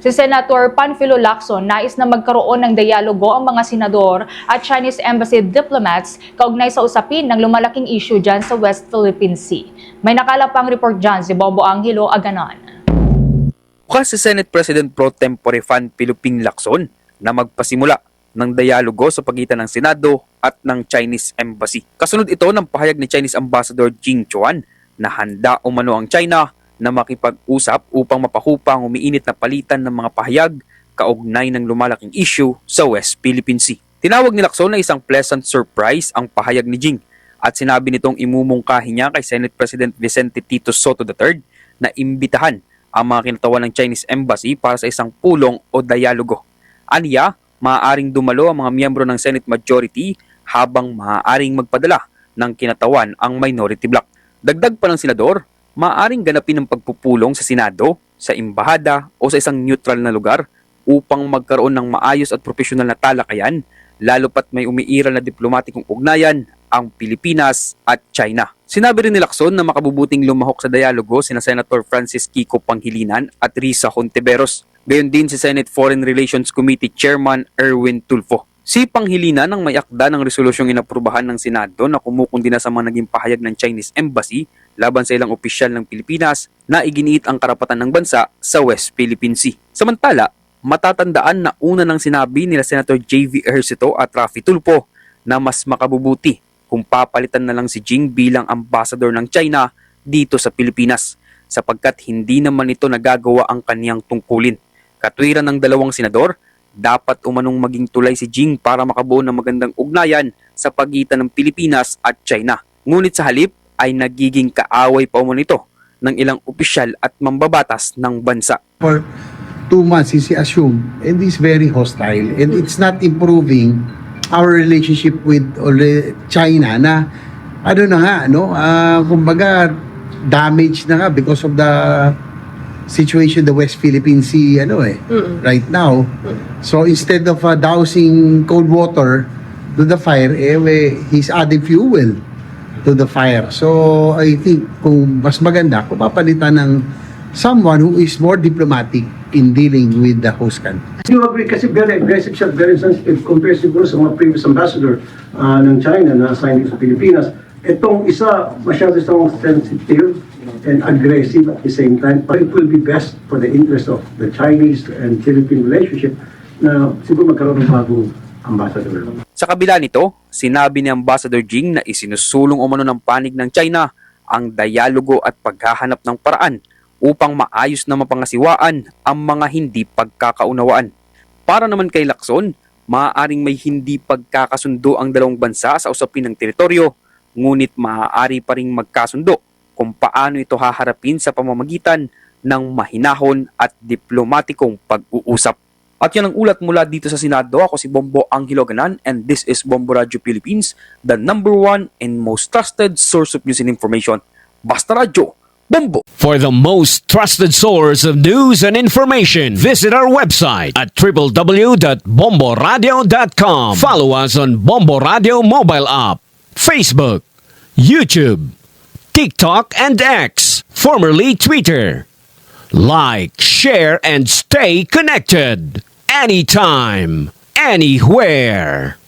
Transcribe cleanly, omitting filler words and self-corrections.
Si Senator Panfilo Lacson nais na magkaroon ng dialogo ang mga senador at Chinese Embassy diplomats kaugnay sa usapin ng lumalaking issue dyan sa West Philippine Sea. May nakalapang report dyan si Bombo Angelo Aganon. Bukas si Senate President Pro Tempore Panfilo Lacson na magpasimula ng dialogo sa pagitan ng Senado at ng Chinese Embassy. Kasunod ito ng pahayag ni Chinese Ambassador Jing Chuan na handa umano ang China na makipag-usap upang mapahupang umiinit na palitan ng mga pahayag kaugnay ng lumalaking issue sa West Philippine Sea. Tinawag ni Lacson na isang pleasant surprise ang pahayag ni Jing at sinabi nitong imumungkahi niya kay Senate President Vicente Tito Soto III na imbitahan ang mga kinatawan ng Chinese Embassy para sa isang pulong o dialogo. Aniya, maaaring dumalo ang mga miyembro ng Senate Majority habang maaaring magpadala ng kinatawan ang minority bloc. Dagdag pa ng senador, maaaring ganapin ang pagpupulong sa Senado, sa Embahada o sa isang neutral na lugar upang magkaroon ng maayos at profesional na talakayan lalo pat may umiiral na diplomatikong ugnayan ang Pilipinas at China. Sinabi rin ni Lacson na makabubuting lumahok sa dialogo sina Senator Francis Kiko Pangilinan at Risa Hontiveros. Gayon din si Senate Foreign Relations Committee Chairman Erwin Tulfo. Si Pangilinan ang may akda ng resolusyong inaprubahan ng Senado na kumukundi na sa mga naging pahayag ng Chinese Embassy laban sa ilang opisyal ng Pilipinas na iginiit ang karapatan ng bansa sa West Philippine Sea. Samantala, matatandaan na una nang sinabi nila Senator J.V. Ejercito at Raffy Tulfo na mas makabubuti kung papalitan na lang si Jing bilang ambassador ng China dito sa Pilipinas sapagkat hindi naman ito nagagawa ang kaniyang tungkulin. Katwiran ng dalawang senador, dapat umanong maging tulay si Jing para makabuo ng magandang ugnayan sa pagitan ng Pilipinas at China. Ngunit sa halip ay nagiging kaaway pa umano ito ng ilang opisyal at mambabatas ng bansa. For 2 months, he assumed, and it's very hostile, and it's not improving our relationship with China na ano na nga, no? Kumbaga, damage na nga because of the situation the West Philippine Sea right now. So instead of dousing cold water to the fire, he's adding fuel to the fire. So I think kung mas maganda kung papalitan ng someone who is more diplomatic in dealing with the host country. You agree kasi very aggressive siya, very sensitive compared siguro sa mga previous ambassador ng China na assigned sa Pilipinas. Itong isa masyado siyang sensitive and aggressive at the same time. But it will be best for the interest of the Chinese and Philippine relationship na siguro magkaroon ng bagong ambassador. Sa kabila nito, sinabi ni Ambassador Jing na isinusulong umano ng panig ng China ang dialogo at paghahanap ng paraan upang maayos na mapangasiwaan ang mga hindi pagkakaunawaan. Para naman kay Lacson, maaaring may hindi pagkakasundo ang dalawang bansa sa usapin ng teritoryo, ngunit maaari pa ring magkasundo kung paano ito haharapin sa pamamagitan ng mahinahon at diplomatikong pag-uusap. At yan ang ulat mula dito sa Senado. Ako si Bombo Angelo Aganon and this is Bombo Radio Philippines, the #1 and most trusted source of news and information. Basta Radio, Bombo! For the most trusted source of news and information, visit our website at www.bomboradio.com. Follow us on Bombo Radio mobile app, Facebook, YouTube, TikTok, and X, formerly Twitter. Like, share, and stay connected. Anytime, anywhere.